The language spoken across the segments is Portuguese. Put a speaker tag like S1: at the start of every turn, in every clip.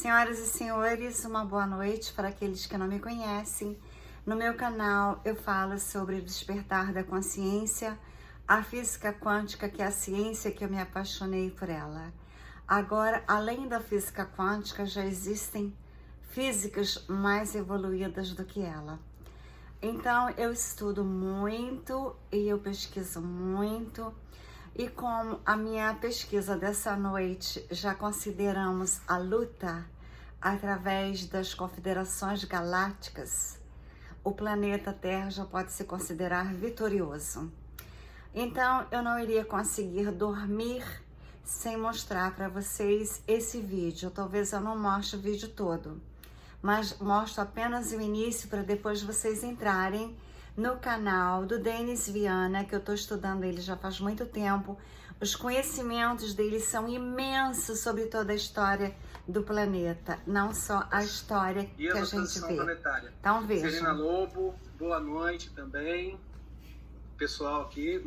S1: Senhoras e senhores, uma boa noite para aqueles que não me conhecem. No meu canal eu falo sobre o despertar da consciência, a física quântica, que é a ciência que eu me apaixonei por ela. Agora, além da física quântica, já existem físicas mais evoluídas do que ela. Então, eu estudo muito e eu pesquiso muito. E como a minha pesquisa dessa noite já consideramos a luta através das confederações galácticas, o planeta Terra já pode se considerar vitorioso. Então, eu não iria conseguir dormir sem mostrar para vocês esse vídeo. Talvez eu não mostre o vídeo todo, mas mostro apenas o início para depois vocês entrarem no canal do Denis Viana, que eu estou estudando ele já faz muito tempo. Os conhecimentos dele são imensos sobre toda a história do planeta, não só a história que a gente vê. Planetária. Então vejam.
S2: Serena Lobo, boa noite também. Pessoal aqui,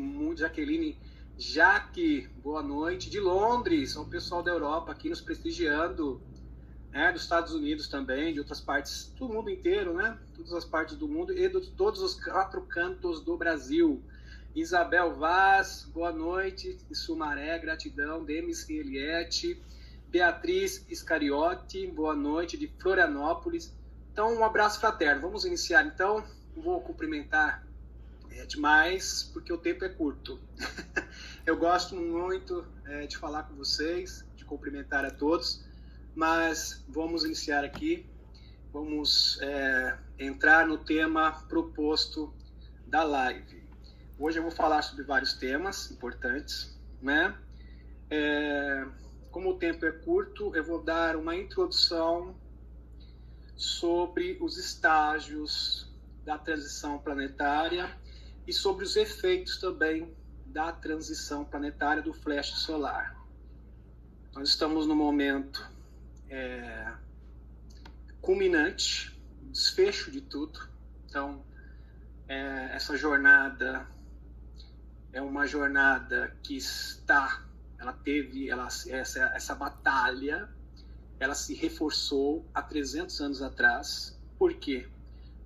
S2: Jaque, boa noite. De Londres, o pessoal da Europa aqui nos prestigiando. Dos Estados Unidos também, de outras partes do mundo inteiro, né? Todas as partes do mundo e de todos os 4 cantos do Brasil. Isabel Vaz, boa noite. Sumaré, gratidão. Demis Eliette, Beatriz Iscariote, boa noite, de Florianópolis. Então, um abraço fraterno. Vamos iniciar, então. Vou cumprimentar demais, porque o tempo é curto. Eu gosto muito de falar com vocês, de cumprimentar a todos. Mas vamos iniciar aqui, vamos entrar no tema proposto da live. Hoje eu vou falar sobre vários temas importantes, né? Como o tempo é curto, eu vou dar uma introdução sobre os estágios da transição planetária e sobre os efeitos também da transição planetária do flash solar. Nós estamos no momento culminante, desfecho de tudo. Então, essa jornada é uma jornada que essa batalha, ela se reforçou há 300 anos atrás. Por quê?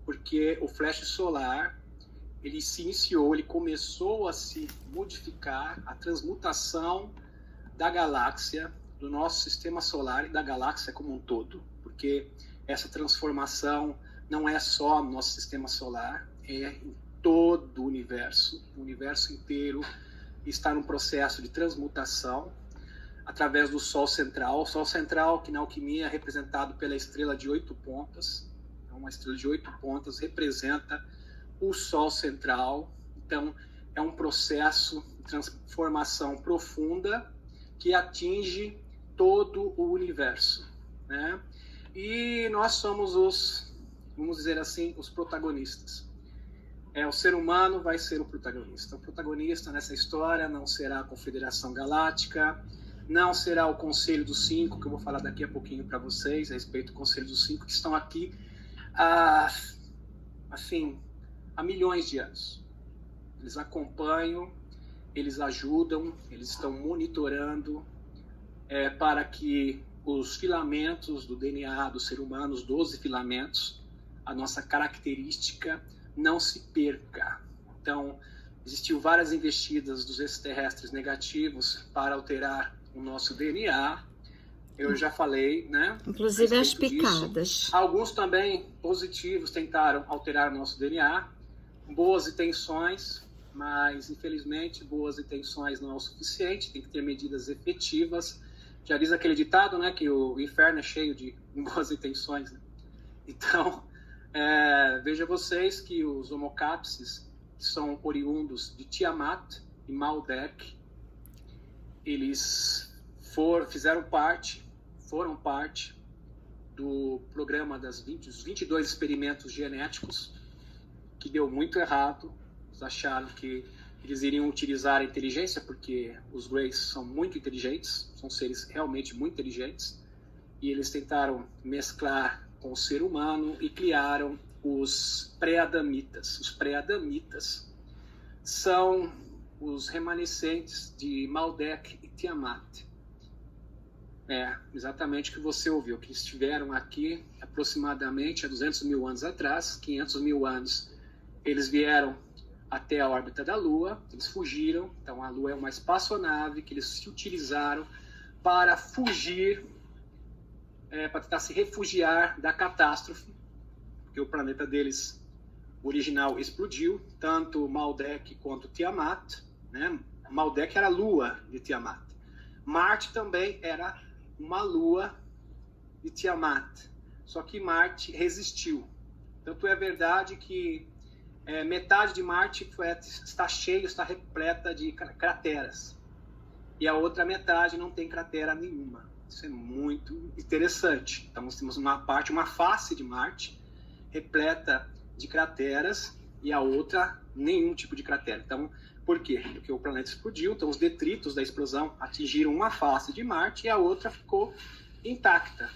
S2: Porque o flash solar, ele se iniciou, ele começou a se modificar, a transmutação da galáxia, do nosso sistema solar e da galáxia como um todo, porque essa transformação não é só no nosso sistema solar, é em todo o universo inteiro está num processo de transmutação através do Sol central. O Sol central, que na alquimia é representado pela estrela de 8 pontas, então uma estrela de 8 pontas representa o Sol central. Então é um processo de transformação profunda que atinge todo o universo, né? E nós somos vamos dizer assim, os protagonistas. O ser humano vai ser o protagonista. O protagonista nessa história não será a Confederação Galáctica, não será o Conselho dos 5, que eu vou falar daqui a pouquinho para vocês, a respeito do Conselho dos 5, que estão aqui há milhões de anos. Eles acompanham, eles ajudam, eles estão monitorando, para que os filamentos do DNA do ser humano, os 12 filamentos, a nossa característica não se perca. Então, existiu várias investidas dos extraterrestres negativos para alterar o nosso DNA. Eu já falei, né?
S1: Inclusive as picadas.
S2: Disso. Alguns também positivos tentaram alterar o nosso DNA. Boas intenções, mas infelizmente boas intenções não é o suficiente, tem que ter medidas efetivas. Já diz aquele ditado, né, que o inferno é cheio de boas intenções, né? Então, veja vocês que os homocapses, que são oriundos de Tiamat e Maldek, eles foram parte do programa dos 22 experimentos genéticos, que deu muito errado. Eles acharam que eles iriam utilizar a inteligência, porque os Greys são muito inteligentes, são seres realmente muito inteligentes, e eles tentaram mesclar com o ser humano e criaram os pré-adamitas. Os pré-adamitas são os remanescentes de Maldek e Tiamat. Exatamente o que você ouviu, que estiveram aqui aproximadamente há 200 mil anos atrás, 500 mil anos, eles vieram até a órbita da Lua, eles fugiram, então a Lua é uma espaçonave que eles se utilizaram para fugir, para tentar se refugiar da catástrofe, porque o planeta deles original explodiu, tanto Maldek quanto Tiamat, né? Maldek era a Lua de Tiamat. Marte também era uma lua de Tiamat, só que Marte resistiu. Tanto é verdade que metade de Marte está cheia, está repleta de crateras, e a outra metade não tem cratera nenhuma. Isso é muito interessante. Então nós temos uma face de Marte repleta de crateras e a outra nenhum tipo de cratera. Então, por quê? Porque o planeta explodiu, então os detritos da explosão atingiram uma face de Marte e a outra ficou intacta.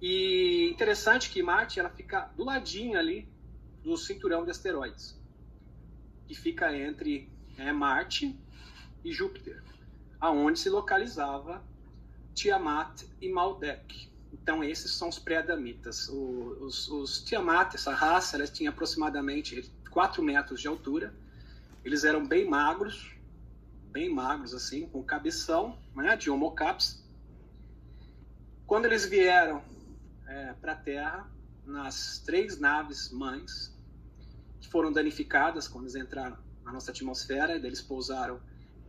S2: E interessante que Marte ela fica do ladinho ali do cinturão de asteroides, que fica entre Marte e Júpiter, aonde se localizava Tiamat e Maldek. Então esses são os pré-adamitas. Os Tiamat, essa raça, ela tinha aproximadamente 4 metros de altura. Eles eram bem magros assim, com cabeção, né, de Homo caps. Quando eles vieram para a Terra, nas 3 naves mães, que foram danificadas quando eles entraram na nossa atmosfera, eles pousaram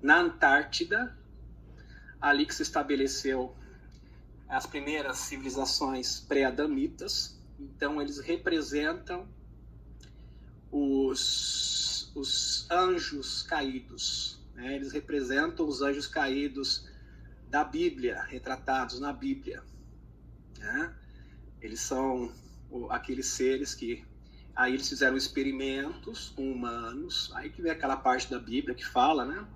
S2: na Antártida, ali que se estabeleceu as primeiras civilizações pré-adamitas. Então eles representam os anjos caídos, né? Eles representam os anjos caídos da Bíblia, retratados na Bíblia, né? Eles são aqueles seres que aí eles fizeram experimentos com humanos, aí que vem aquela parte da Bíblia que fala, né,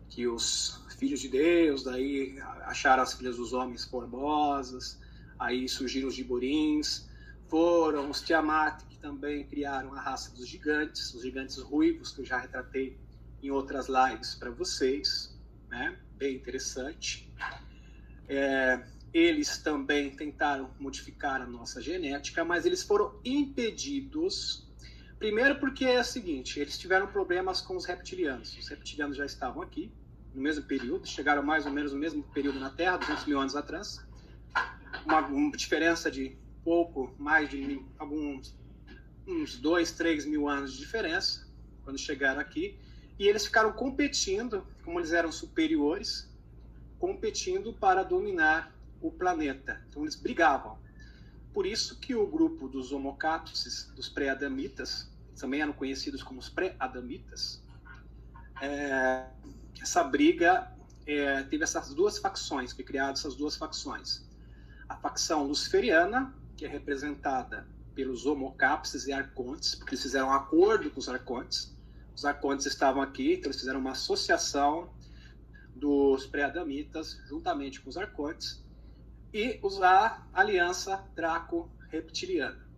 S2: que os filhos de Deus daí acharam as filhas dos homens formosas, aí surgiram os giborins, foram os Tiamat que também criaram a raça dos gigantes, os gigantes ruivos, que eu já retratei em outras lives para vocês, né? Bem interessante. Eles também tentaram modificar a nossa genética, mas eles foram impedidos, primeiro porque é o seguinte, eles tiveram problemas com os reptilianos. Os reptilianos já estavam aqui, no mesmo período, chegaram mais ou menos no mesmo período na Terra, 200 mil anos atrás, uma diferença de pouco mais de uns 2, 3 mil anos de diferença, quando chegaram aqui, e eles ficaram competindo, como eles eram superiores, competindo para dominar o planeta. Então eles brigavam. Por isso que o grupo dos Homo caps, dos pré-adamitas, também eram conhecidos como os pré-adamitas, essa briga teve essas 2 facções, foi criado essas 2 facções. A facção luciferiana, que é representada pelos Homo caps e arcontes, porque eles fizeram um acordo com os arcontes. Os arcontes estavam aqui, então eles fizeram uma associação dos pré-adamitas juntamente com os arcontes e a aliança Draco-Reptiliana.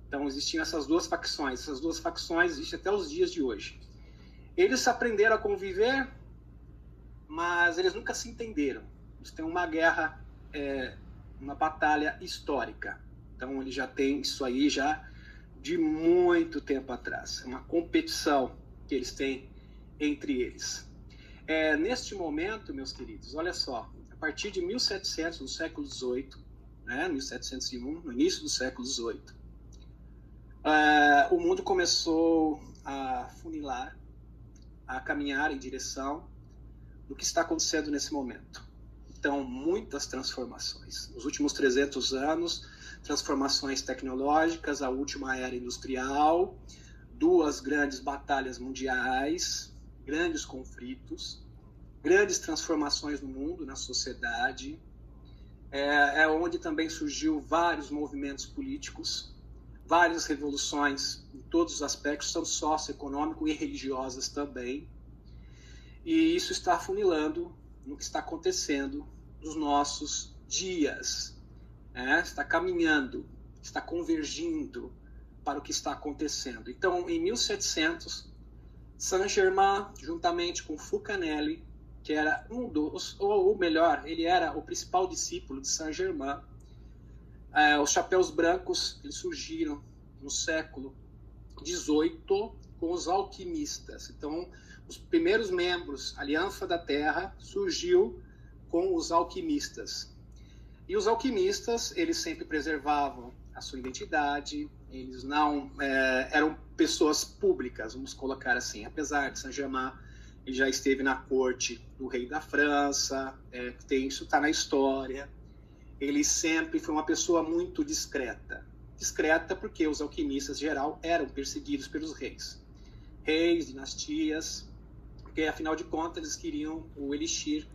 S2: Então existiam essas 2 facções. Essas 2 facções existem até os dias de hoje. Eles aprenderam a conviver, mas eles nunca se entenderam. Eles têm uma guerra, uma batalha histórica. Então ele já tem isso aí já de muito tempo atrás. É uma competição que eles têm entre eles. Neste momento, meus queridos, olha só, a partir de 1700, no século XVIII, né, 1701, no início do século XVIII, o mundo começou a funilar, a caminhar em direção do que está acontecendo nesse momento. Então, muitas transformações. Nos últimos 300 anos, transformações tecnológicas, a última era industrial, 2 grandes batalhas mundiais, grandes conflitos, grandes transformações no mundo, na sociedade, onde também surgiu vários movimentos políticos, várias revoluções em todos os aspectos, tanto socioeconômico e religiosas também. E isso está afunilando no que está acontecendo nos nossos dias. Está caminhando, está convergindo para o que está acontecendo. Então, em 1700, Saint-Germain, juntamente com Fulcanelli, que era ou melhor, ele era o principal discípulo de Saint-Germain. Os chapéus brancos, eles surgiram no século XVIII com os alquimistas. Então, os primeiros membros, a Aliança da Terra, surgiu com os alquimistas. E os alquimistas, eles sempre preservavam a sua identidade, eles não eram pessoas públicas, vamos colocar assim. Apesar de Saint-Germain, ele já esteve na corte do rei da França, isso está na história. Ele sempre foi uma pessoa muito discreta. Discreta porque os alquimistas, em geral, eram perseguidos pelos reis. Reis, dinastias, porque, afinal de contas, eles queriam o elixir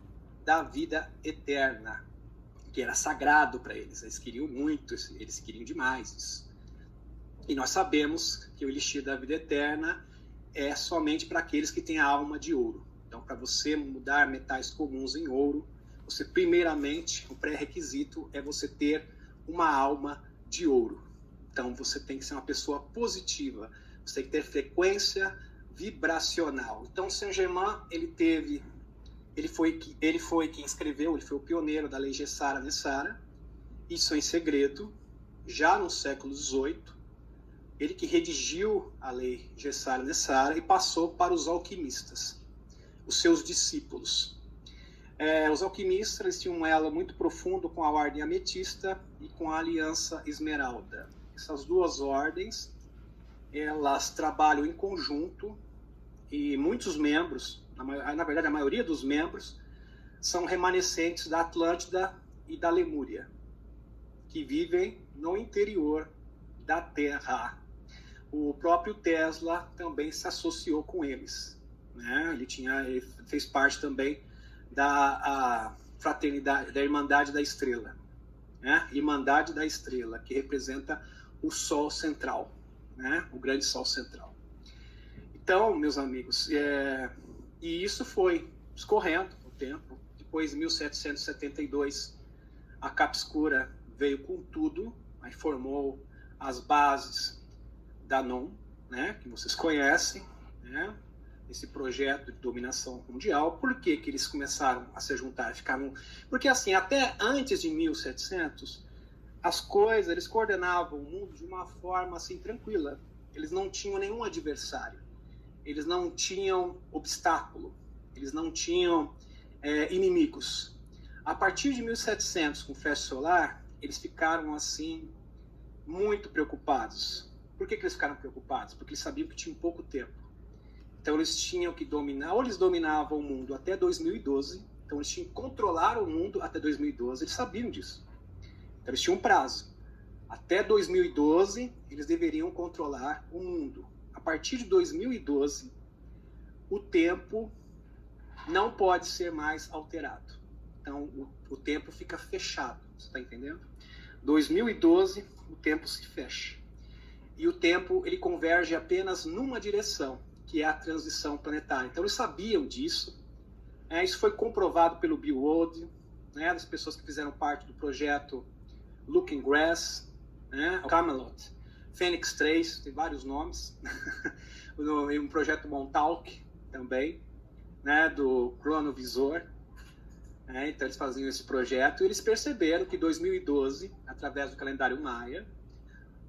S2: da vida eterna, que era sagrado para eles. Eles queriam muito, eles queriam demais isso. E nós sabemos que o elixir da vida eterna é somente para aqueles que têm a alma de ouro. Então, para você mudar metais comuns em ouro, você, primeiramente, o pré-requisito é você ter uma alma de ouro. Então, você tem que ser uma pessoa positiva, você tem que ter frequência vibracional. Então, Saint-Germain, ele foi quem escreveu, ele foi o pioneiro da lei Gessara Nessara, isso em segredo, já no século XVIII, ele que redigiu a lei Gessara Nessara e passou para os alquimistas, os seus discípulos. Os alquimistas, eles tinham um elo muito profundo com a ordem ametista e com a aliança esmeralda. Essas duas ordens, elas trabalham em conjunto e muitos membros, na verdade a maioria dos membros, são remanescentes da Atlântida e da Lemúria, que vivem no interior da Terra. O próprio Tesla também se associou com eles, né? Ele fez parte também da fraternidade, da Irmandade da Estrela, né? Irmandade da Estrela, que representa o Sol Central, né? O grande Sol Central. Então, meus amigos, e isso foi escorrendo o tempo. Depois, em 1772, a capa escura veio com tudo, aí formou as bases da NOM, né? Que vocês conhecem, né? Esse projeto de dominação mundial. Por que que eles começaram a se juntar? Porque, assim, até antes de 1700, as coisas, eles coordenavam o mundo de uma forma, assim, tranquila. Eles não tinham nenhum adversário. Eles não tinham obstáculo. Eles não tinham inimigos. A partir de 1700, com o flash solar, eles ficaram, assim, muito preocupados. Por que que eles ficaram preocupados? Porque eles sabiam que tinham pouco tempo. Então, eles tinham que dominar, ou eles dominavam o mundo até 2012, então eles tinham que controlar o mundo até 2012, eles sabiam disso. Então, eles tinham um prazo. Até 2012, eles deveriam controlar o mundo. A partir de 2012, o tempo não pode ser mais alterado. Então, o tempo fica fechado, você está entendendo? 2012, o tempo se fecha. E o tempo, ele converge apenas numa direção, que é a transição planetária. Então, eles sabiam disso. Isso foi comprovado pelo Bill Wood, né, das pessoas que fizeram parte do projeto Looking Glass, né, Camelot, Fênix 3, tem vários nomes. Um projeto Montauk também, né, do Cronovisor. Então, eles faziam esse projeto e eles perceberam que 2012, através do calendário Maia,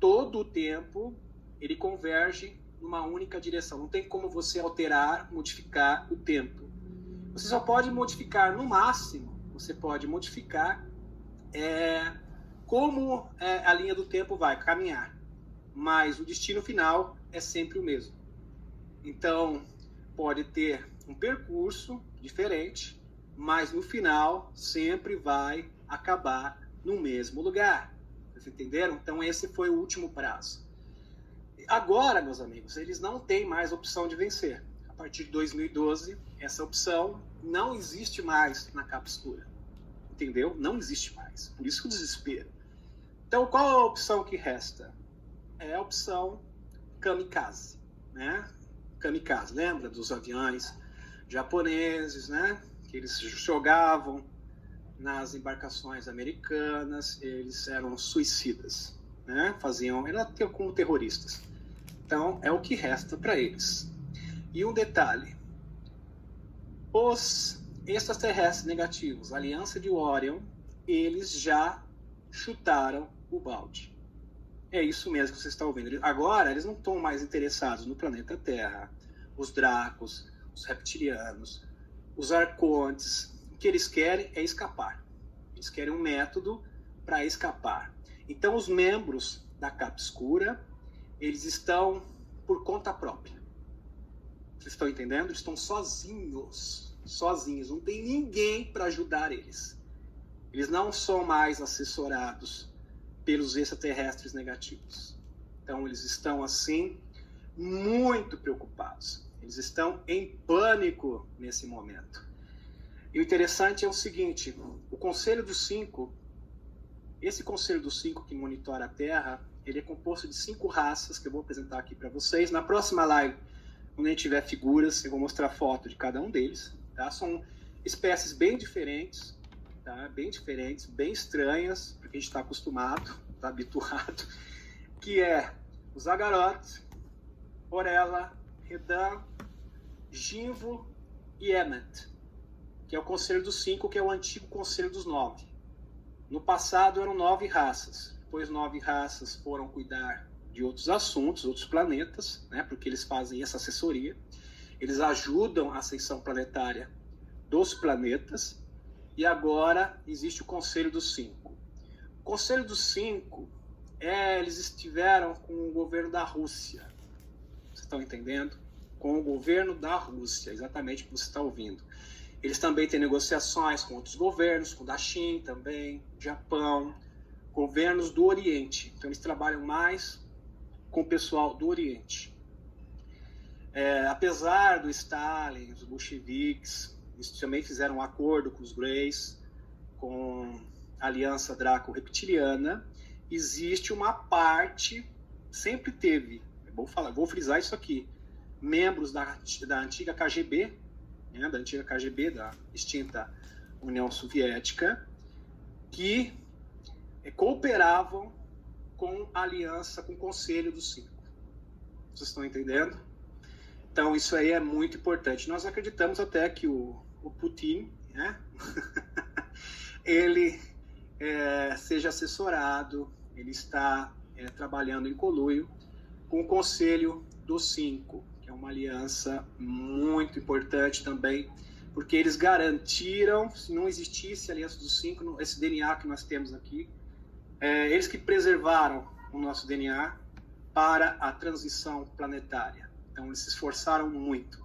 S2: todo o tempo ele converge numa única direção. Não tem como você alterar, modificar o tempo. Você só pode modificar, no máximo, você pode modificar como a linha do tempo vai caminhar. Mas o destino final é sempre o mesmo. Então, pode ter um percurso diferente, mas no final sempre vai acabar no mesmo lugar. Vocês entenderam? Então, esse foi o último prazo. Agora, meus amigos, eles não têm mais opção de vencer. A partir de 2012, essa opção não existe mais na capa escura. Entendeu? Não existe mais. Por isso que o desespero. Então, qual a opção que resta? É a opção kamikaze, né? Kamikaze, lembra dos aviões japoneses, né? Que eles jogavam nas embarcações americanas, eles eram suicidas, né? Era como terroristas. Então, é o que resta para eles. E um detalhe, os extraterrestres negativos, a Aliança de Orion, eles já chutaram o balde. É isso mesmo que você está ouvindo. Agora, eles não estão mais interessados no planeta Terra. Os Dracos, os reptilianos, os Arcontes. O que eles querem é escapar. Eles querem um método para escapar. Então, os membros da capa escura, eles estão por conta própria. Vocês estão entendendo? Eles estão sozinhos. Sozinhos. Não tem ninguém para ajudar eles. Eles não são mais assessorados pelos extraterrestres negativos. Então, eles estão, assim, muito preocupados. Eles estão em pânico nesse momento. E o interessante é o seguinte, o Conselho dos Cinco, esse Conselho dos Cinco que monitora a Terra, ele é composto de 5 raças, que eu vou apresentar aqui para vocês. Na próxima live, quando a gente tiver figuras, eu vou mostrar foto de cada um deles. Tá? São espécies bem diferentes, tá? Bem diferentes, bem estranhas, porque a gente está acostumado, está habituado, que é o Zagarath, Orella, Redan, Ginvo e Emmet, que é o Conselho dos Cinco, que é o antigo Conselho dos 9. No passado eram 9 raças, depois 9 raças foram cuidar de outros assuntos, outros planetas, né, porque eles fazem essa assessoria, eles ajudam a ascensão planetária dos planetas, e agora existe o Conselho dos Cinco. O Conselho dos Cinco, eles estiveram com o governo da Rússia, vocês estão entendendo? Com o governo da Rússia, exatamente o que você está ouvindo. Eles também têm negociações com outros governos, com o da China também, Japão, governos do Oriente. Então eles trabalham mais com o pessoal do Oriente. Apesar do Stalin, dos bolcheviques, eles também fizeram um acordo com os Greys, com a Aliança Draco-Reptiliana, existe uma parte, sempre teve, vou frisar isso aqui, membros da antiga KGB, né, da extinta União Soviética, que cooperavam com a aliança, com o Conselho dos Cinco. Vocês estão entendendo? Então, isso aí é muito importante. Nós acreditamos até que o Putin, né, ele seja assessorado, ele está trabalhando em conluio com o Conselho dos Cinco, que é uma aliança muito importante também, porque eles garantiram, se não existisse a Aliança dos Cinco, esse DNA que nós temos aqui, eles que preservaram o nosso DNA para a transição planetária. Então, eles se esforçaram muito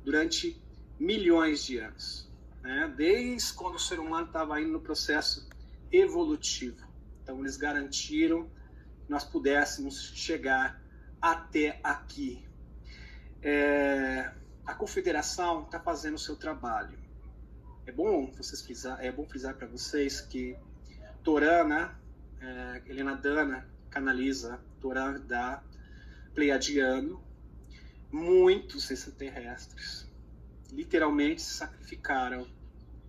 S2: durante milhões de anos, né? Desde quando o ser humano estava indo no processo evolutivo. Então, eles garantiram que nós pudéssemos chegar até aqui. A Confederação está fazendo o seu trabalho. É bom frisar para vocês que Toran, né, Helena Dana canaliza Toran da Pleiadiano, muitos extraterrestres literalmente se sacrificaram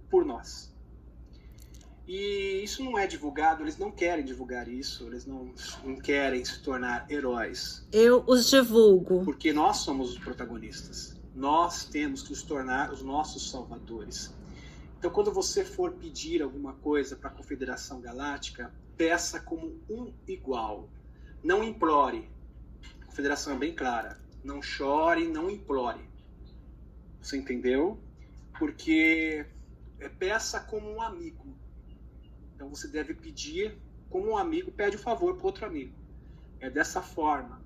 S2: por nós. E isso não é divulgado, eles não querem divulgar isso, eles não querem se tornar heróis.
S1: Eu os divulgo.
S2: Porque nós somos os protagonistas. Nós temos que nos tornar os nossos salvadores. Então, quando você for pedir alguma coisa para a Confederação Galáctica, peça como um igual. Não implore. A Confederação é bem clara. Não chore, não implore. Você entendeu? Porque peça como um amigo. Então você deve pedir como um amigo pede um favor para outro amigo. É dessa forma.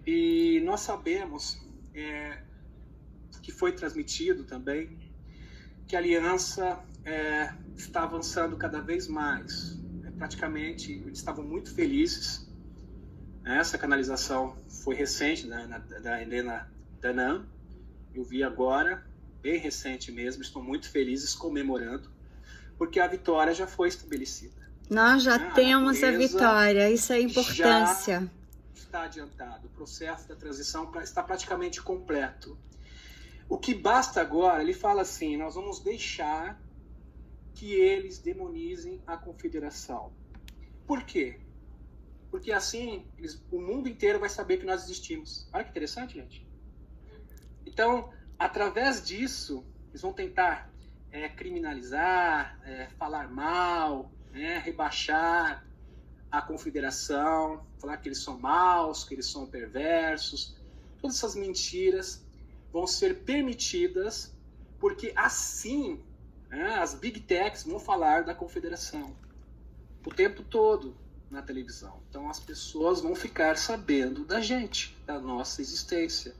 S2: E nós sabemos que foi transmitido também que a aliança está avançando cada vez mais. Praticamente, eles estavam muito felizes. Essa canalização foi recente, da Helena Danan. Eu vi agora, bem recente mesmo. Estou muito felizes comemorando, porque a vitória já foi estabelecida.
S1: Nós já temos a vitória, isso é a importância.
S2: Já está adiantado, o processo da transição está praticamente completo. O que basta agora, ele fala assim, nós vamos deixar que eles demonizem a Confederação. Por quê? Porque assim, o mundo inteiro vai saber que nós existimos. Olha que interessante, gente. Então, através disso, eles vão tentar criminalizar, falar mal, rebaixar a confederação, falar que eles são maus, que eles são perversos. Todas essas mentiras vão ser permitidas porque assim as big techs vão falar da confederação o tempo todo na televisão. Então as pessoas vão ficar sabendo da gente, da nossa existência.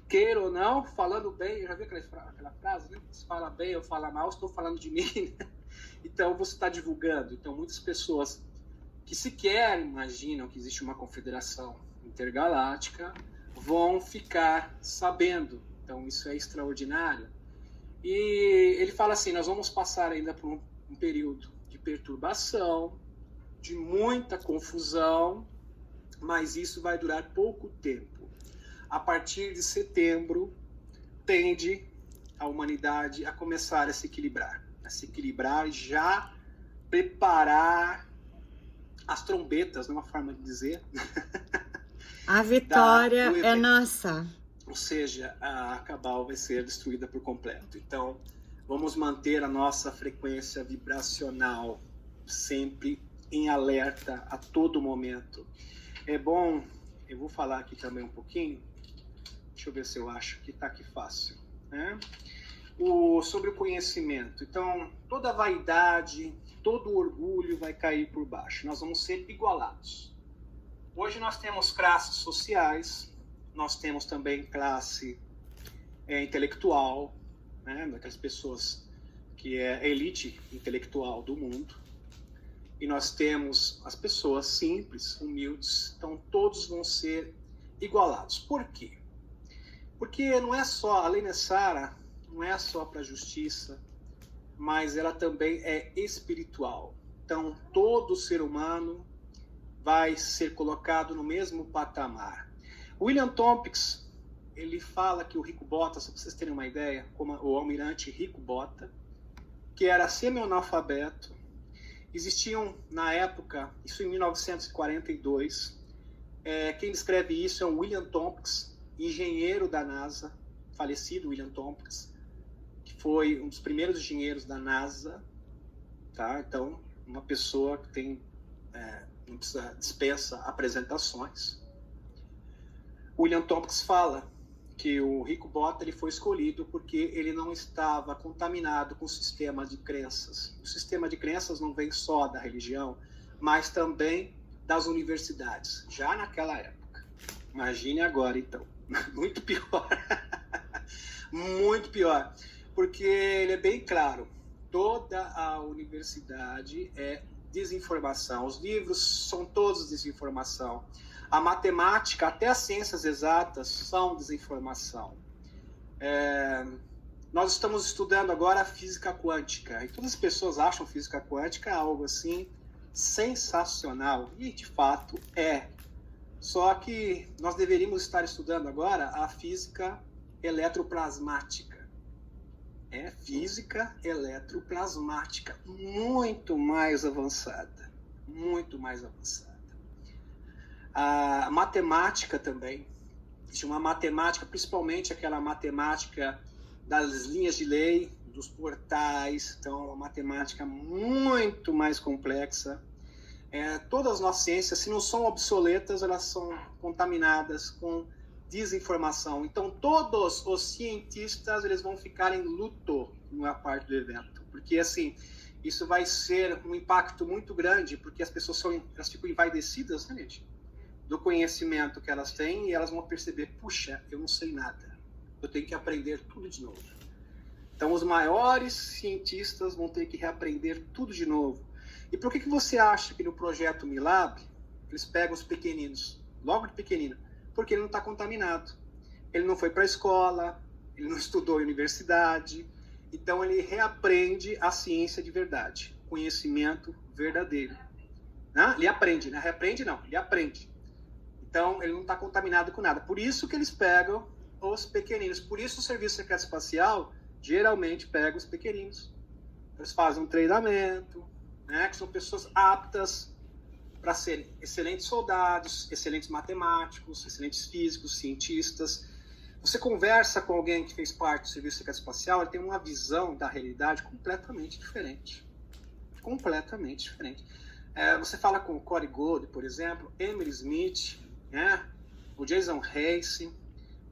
S2: Queira ou não, falando bem, já viu aquela frase, né? Se fala bem ou fala mal, estou falando de mim. Então você está divulgando. Então muitas pessoas que sequer imaginam que existe uma confederação intergaláctica vão ficar sabendo. Então isso é extraordinário. E ele fala assim, nós vamos passar ainda por um período de perturbação, de muita confusão, mas isso vai durar pouco tempo. A partir de setembro, tende a humanidade a começar a se equilibrar e já preparar as trombetas, uma forma de dizer.
S1: A vitória é nossa.
S2: Ou seja, a Cabal vai ser destruída por completo. Então, vamos manter a nossa frequência vibracional sempre em alerta a todo momento. É bom, eu vou falar aqui também um pouquinho, deixa eu ver se eu acho que está aqui fácil, né? Sobre o conhecimento. Então, toda vaidade, todo orgulho vai cair por baixo. Nós vamos ser igualados. Hoje nós temos classes sociais, nós temos também classe intelectual, né? Daquelas pessoas que é a elite intelectual do mundo. E nós temos as pessoas simples, humildes. Então, todos vão ser igualados. Por quê? Porque não é só, a Lei Nessara não é só para a justiça, mas ela também é espiritual. Então, todo ser humano vai ser colocado no mesmo patamar. William Tompkins, ele fala que o Rico Bota, só para vocês terem uma ideia, como o almirante Rico Bota, que era semi-analfabeto, existiam na época, isso em 1942, quem descreve isso é o William Tompkins, engenheiro da NASA, falecido William Tompkins, que foi um dos primeiros engenheiros da NASA, tá? Então, uma pessoa que tem, não precisa, dispensa apresentações. William Tompkins fala que o Rico Bota ele foi escolhido porque ele não estava contaminado com o sistema de crenças. O sistema de crenças não vem só da religião, mas também das universidades, já naquela época. Imagine agora, então. Muito pior. Muito pior. Porque ele é bem claro, toda a universidade é desinformação. Os livros são todos desinformação. A matemática, até as ciências exatas, são desinformação. Nós estamos estudando agora a física quântica. E todas as pessoas acham física quântica algo assim sensacional. E, de fato, é. Só que nós deveríamos estar estudando agora a física eletroplasmática. É física eletroplasmática. Muito mais avançada. Muito mais avançada. A matemática também, existe uma matemática, principalmente aquela matemática das linhas de lei, dos portais, então uma matemática muito mais complexa. Todas as nossas ciências, se não são obsoletas, elas são contaminadas com desinformação. Então todos os cientistas eles vão ficar em luto na parte do evento, porque assim, isso vai ser um impacto muito grande, porque as pessoas elas ficam envaidecidas, né, gente? Do conhecimento que elas têm, e elas vão perceber, puxa, eu não sei nada, eu tenho que aprender tudo de novo. Então os maiores cientistas vão ter que reaprender tudo de novo. E por que você acha que no projeto Milab eles pegam os pequeninos, logo de pequenino? Porque ele não está contaminado, ele não foi para a escola, ele não estudou em universidade, então ele reaprende a ciência de verdade, conhecimento verdadeiro. Ele aprende, né? Reaprende não, ele aprende. Então, ele não está contaminado com nada. Por isso que eles pegam os pequeninos. Por isso o Serviço Secreto Espacial geralmente pega os pequeninos. Eles fazem um treinamento, né, que são pessoas aptas para serem excelentes soldados, excelentes matemáticos, excelentes físicos, cientistas. Você conversa com alguém que fez parte do serviço secreto espacial, ele tem uma visão da realidade completamente diferente. Completamente diferente. Você fala com o Corey Gold, por exemplo, Emily Smith, né? O Jason Hayes,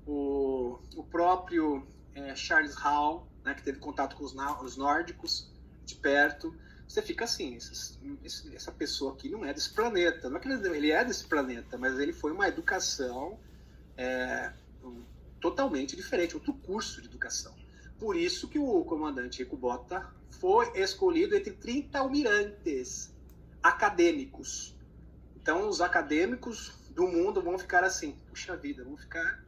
S2: o próprio Charles Hall, né, que teve contato com os nórdicos de perto. Você fica assim, essa pessoa aqui não é desse planeta. Não é que ele é desse planeta, mas ele foi uma educação totalmente diferente, outro curso de educação. Por isso que o comandante Rico Botta foi escolhido entre 30 almirantes acadêmicos. Então, os acadêmicos do mundo vão ficar assim, puxa vida, vão ficar...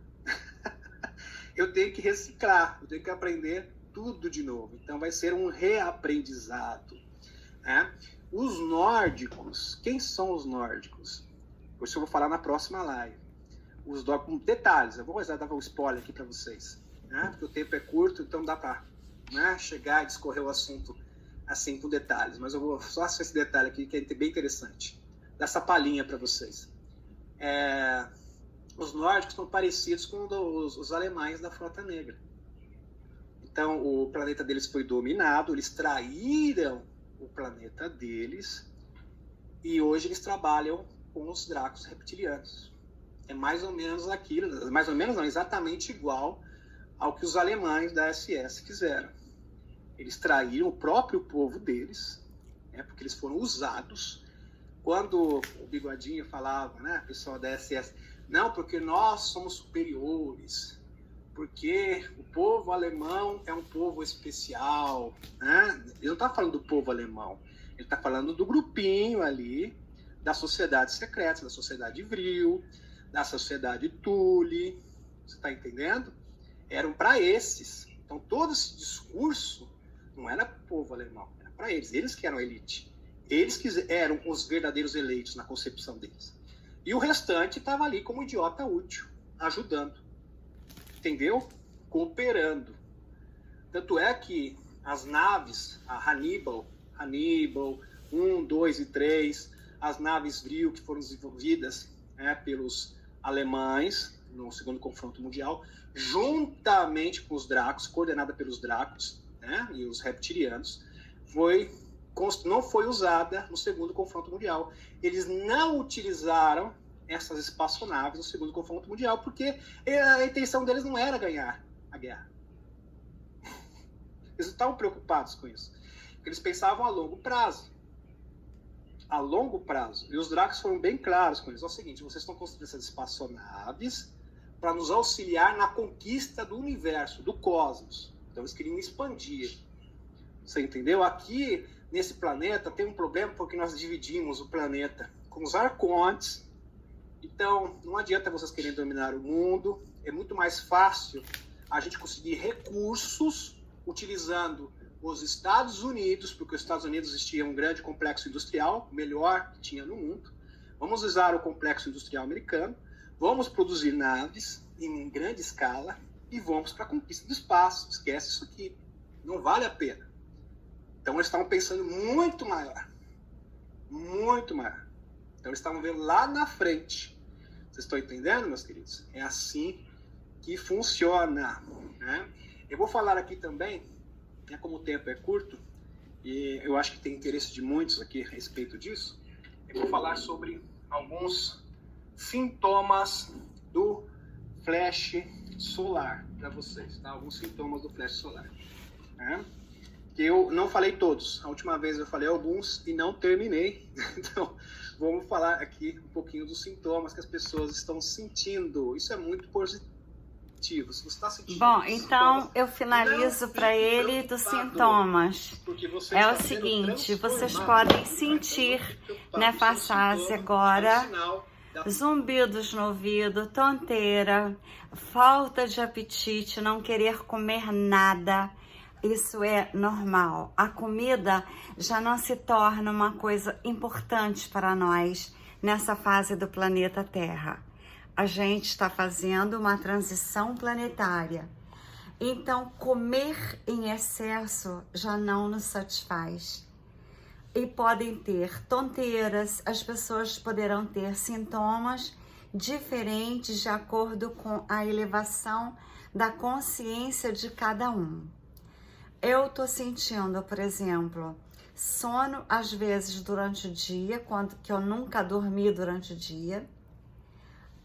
S2: eu tenho que reciclar, eu tenho que aprender tudo de novo. Então, vai ser um reaprendizado. Né? Os nórdicos, quem são os nórdicos? Isso eu vou falar na próxima live. Com detalhes, eu vou dar um spoiler aqui para vocês. Né? Porque o tempo é curto, então dá para chegar e discorrer o assunto assim com detalhes. Mas eu vou só esse detalhe aqui que é bem interessante. Dar essa palhinha para vocês. Os nórdicos estão parecidos com os alemães da Frota Negra. Então, o planeta deles foi dominado, eles traíram o planeta deles e hoje eles trabalham com os dracos reptilianos. É mais ou menos aquilo, mais ou menos não, exatamente igual ao que os alemães da SS fizeram. Eles traíram o próprio povo deles, porque eles foram usados. Quando o Bigodinho falava, né, pessoal da SS, não, porque nós somos superiores, porque o povo alemão é um povo especial. Né? Ele não está falando do povo alemão, ele está falando do grupinho ali, da sociedade secreta, da sociedade Vril, da sociedade Thule, você está entendendo? Eram para esses. Então, todo esse discurso não era para o povo alemão, era para eles que eram a elite. Eles que eram os verdadeiros eleitos na concepção deles. E o restante estava ali como idiota útil, ajudando. Entendeu? Cooperando. Tanto é que as naves, a Hannibal 1, 2 e 3, as naves Vril que foram desenvolvidas pelos alemães no segundo confronto mundial, juntamente com os dracos, coordenada pelos dracos e os reptilianos, não foi usada no segundo confronto mundial. Eles não utilizaram essas espaçonaves no segundo confronto mundial porque a intenção deles não era ganhar a guerra. Eles não estavam preocupados com isso. Porque eles pensavam a longo prazo. A longo prazo. E os dracos foram bem claros com eles. É o seguinte, vocês estão construindo essas espaçonaves para nos auxiliar na conquista do universo, do cosmos. Então eles queriam expandir. Você entendeu? Aqui, nesse planeta, tem um problema porque nós dividimos o planeta com os arcontes. Então, não adianta vocês querem dominar o mundo. É muito mais fácil a gente conseguir recursos utilizando os Estados Unidos, porque os Estados Unidos existia um grande complexo industrial, melhor que tinha no mundo. Vamos usar o complexo industrial americano, vamos produzir naves em grande escala e vamos para a conquista do espaço. Esquece isso aqui. Não vale a pena. Então, eles estavam pensando muito maior. Muito maior. Então, eles estavam vendo lá na frente. Vocês estão entendendo, meus queridos? É assim que funciona. Né? Eu vou falar aqui também, como o tempo é curto, e eu acho que tem interesse de muitos aqui a respeito disso, eu vou falar sobre alguns sintomas do flash solar para vocês. Tá? Alguns sintomas do flash solar. Né? Eu não falei todos. A última vez eu falei alguns e não terminei. Então, vamos falar aqui um pouquinho dos sintomas que as pessoas estão sentindo. Isso é muito positivo. Se você está sentindo...
S1: Bom, então eu finalizo para ele dos sintomas. É o seguinte, vocês podem sentir nessa fase agora zumbidos no ouvido, tonteira, falta de apetite, não querer comer nada. Isso é normal. A comida já não se torna uma coisa importante para nós nessa fase do planeta Terra. A gente está fazendo uma transição planetária. Então, comer em excesso já não nos satisfaz. E podem ter tonteiras, as pessoas poderão ter sintomas diferentes de acordo com a elevação da consciência de cada um. Eu tô sentindo, por exemplo, sono às vezes durante o dia, que eu nunca dormi durante o dia.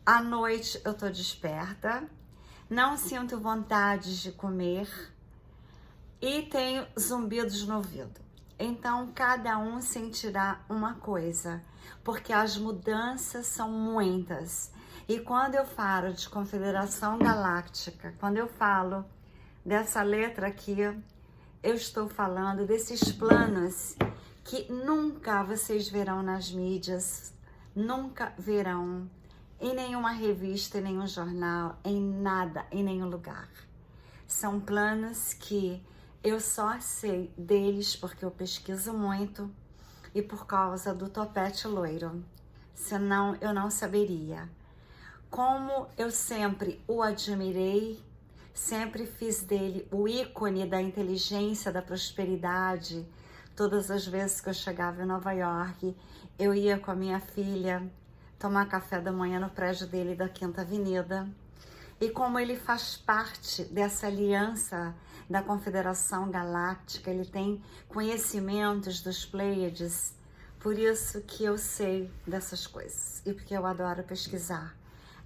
S1: À noite eu tô desperta, não sinto vontade de comer e tenho zumbidos no ouvido. Então cada um sentirá uma coisa, porque as mudanças são muitas. E quando eu falo de Confederação Galáctica, quando eu falo dessa letra aqui, eu estou falando desses planos que nunca vocês verão nas mídias, nunca verão em nenhuma revista, em nenhum jornal, em nada, em nenhum lugar. São planos que eu só sei deles porque eu pesquiso muito e por causa do topete loiro. Senão eu não saberia. Como eu sempre o admirei, sempre fiz dele o ícone da inteligência, da prosperidade. Todas as vezes que eu chegava em Nova York, eu ia com a minha filha tomar café da manhã no prédio dele da Quinta Avenida. E como ele faz parte dessa aliança da Confederação Galáctica, ele tem conhecimentos dos Pleiades, por isso que eu sei dessas coisas e porque eu adoro pesquisar.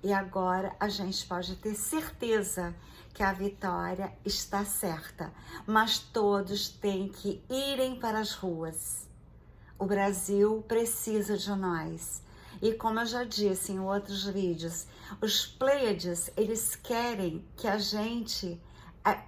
S1: E agora a gente pode ter certeza que a vitória está certa, mas todos têm que irem para as ruas. O Brasil precisa de nós. E como eu já disse em outros vídeos, os Pleiades, eles querem que a gente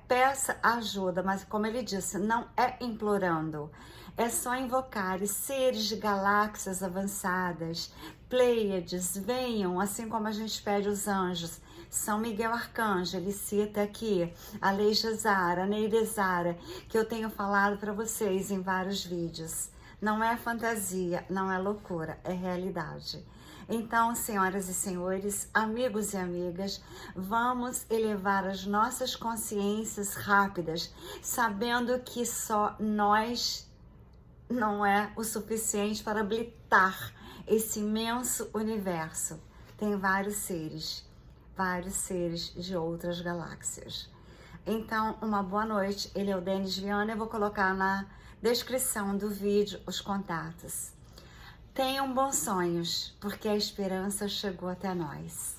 S1: peça ajuda, mas como ele disse, não é implorando, é só invocar seres de galáxias avançadas, Pleiades, venham, assim como a gente pede os anjos, São Miguel Arcanjo, ele cita aqui a Lei Gesara, a Neidesara, que eu tenho falado para vocês em vários vídeos. Não é fantasia, não é loucura, é realidade. Então, senhoras e senhores, amigos e amigas, vamos elevar as nossas consciências rápidas, sabendo que só nós não é o suficiente para habitar esse imenso universo. Tem vários seres de outras galáxias. Então, uma boa noite. Ele é o Denis Viana, eu vou colocar na descrição do vídeo os contatos. Tenham bons sonhos, porque a esperança chegou até nós.